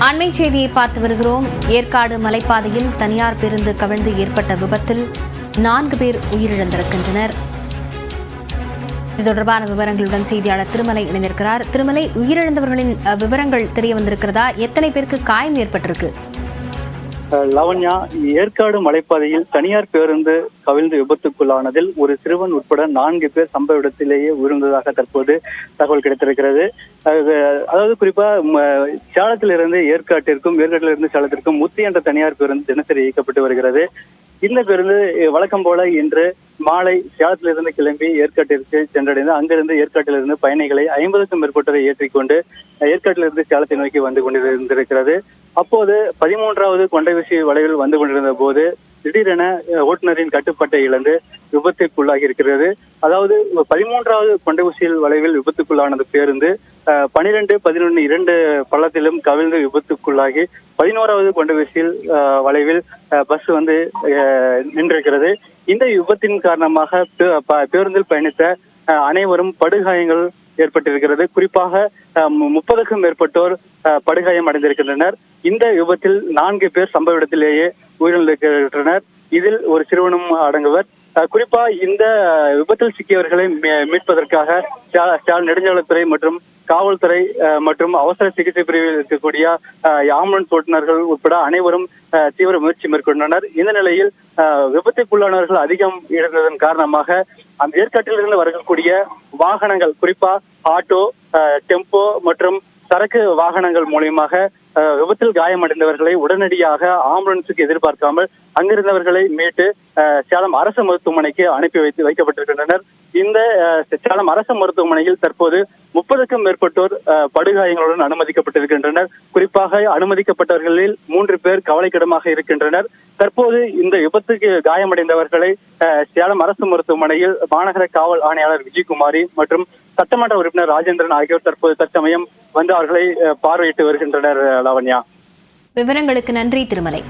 அண்மை செய்தியை பார்த்து வருகிறோம். ஏற்காடு மலைப்பாதையில் தனியார் பேருந்து கவிழ்ந்து ஏற்பட்ட விபத்தில் 4 பேர் உயிரிழந்திருக்கின்றனர். இது தொடர்பான விவரங்களுடன் செய்தியாளர் திருமலை இணைந்திருக்கிறார். திருமலை, உயிரிழந்தவர்களின் விவரங்கள் தெரிய வந்திருக்கிறதா? எத்தனை பேருக்கு காயம் ஏற்பட்டிருக்கு? லாவண்யா, ஏற்காடு மலைப்பாதையில் தனியார் பேருந்து கவிழ்ந்து விபத்துக்குள்ளானதில் ஒரு சிறுவன் உட்பட 4 பேர் சம்பவ இடத்திலேயே உயிரிழந்ததாக தற்போது தகவல் கிடைத்திருக்கிறது. அதாவது குறிப்பா சேலத்திலிருந்து ஏற்காட்டிற்கும் ஏற்காட்டிலிருந்து சேலத்திற்கும் முத்தி என்ற தனியார் பேருந்து தினசரி இயக்கப்பட்டு வருகிறது. இந்த பேருந்து வழக்கம் போல இன்று மாலை சேலத்திலிருந்து கிளம்பி ஏற்காட்டிற்கு சென்றடைந்து அங்கிருந்து ஏற்காட்டிலிருந்து பயணிகளை 50க்கும் மேற்பட்டோரை ஏற்றிக்கொண்டு ஏற்காட்டிலிருந்து சேலத்தை நோக்கி வந்து கொண்டிருந்திருக்கிறது. அப்போது 13வது கொண்டைவீசி வளைவில் வந்து கொண்டிருந்த போது திடீரென ஓட்டுநரின் கட்டுப்பாட்டை இழந்து விபத்துக்குள்ளாகி இருக்கிறது. அதாவது 13வது கொண்டைவீசியில் வளைவில் விபத்துக்குள்ளானது பேருந்து 12, 11 2 பள்ளத்திலும் கவிழ்ந்து விபத்துக்குள்ளாகி 11வது கொண்டைவீசியில் வளைவில் பஸ் வந்து நின்றிருக்கிறது. இந்த விபத்தின் காரணமாக பேருந்தில் பயணித்த அனைவரும் படுகாயங்கள் ஏற்பட்டிருக்கிறது. குறிப்பாக 30க்கும் மேற்பட்டோர் படுகாயம் அடைந்திருக்கின்றனர். இந்த விபத்தில் 4 பேர் சம்பவ இடத்திலேயே உயிரிழந்திருக்கின்றனர். இதில் ஒரு சிறுவனும் அடங்குவர். குறிப்பா இந்த விபத்தில் சிக்கியவர்களை மீட்பதற்காக சேலம் நெடுஞ்சாலைத்துறை மற்றும் காவல்துறை மற்றும் அவசர சிகிச்சை பிரிவில் இருக்கக்கூடிய ஆம்புலன்ஸ் ஓட்டுநர்கள் உட்பட அனைவரும் தீவிர முயற்சி மேற்கொண்டனர். இந்த நிலையில் விபத்துக்குள்ளானவர்கள் அதிகம் இருந்ததன் காரணமாக அந்த ஏற்காட்டிலிருந்து வரக்கூடிய வாகனங்கள், குறிப்பா ஆட்டோ, டெம்போ மற்றும் சரக்கு வாகனங்கள் மூலியமாக விபத்தில் காயமடைந்தவர்களை உடனடியாக ஆம்புலன்ஸுக்கு எதிர்பார்க்காமல் அங்கிருந்தவர்களை மீட்டு சேலம் அரசு மருத்துவமனைக்கு அனுப்பி வைக்கப்பட்டிருக்கின்றனர். இந்த சேலம் அரசு மருத்துவமனையில் தற்போது 30க்கும் மேற்பட்டோர் படுகாயங்களுடன் அனுமதிக்கப்பட்டிருக்கின்றனர். குறிப்பாக அனுமதிக்கப்பட்டவர்களில் 3 பேர் கவலைக்கிடமாக இருக்கின்றனர். தற்போது இந்த விபத்துக்கு காயமடைந்தவர்களை சேலம் அரசு மருத்துவமனையில் மாநகர காவல் ஆணையாளர் விஜயகுமாரி மற்றும் சட்டமன்ற உறுப்பினர் ராஜேந்திரன் ஆகியோர் தற்போது தற்சமயம் வந்து அவர்களை பார்வையிட்டு வருகின்றனர். லாவண்யா, விவரங்களுக்கு நன்றி திருமலை.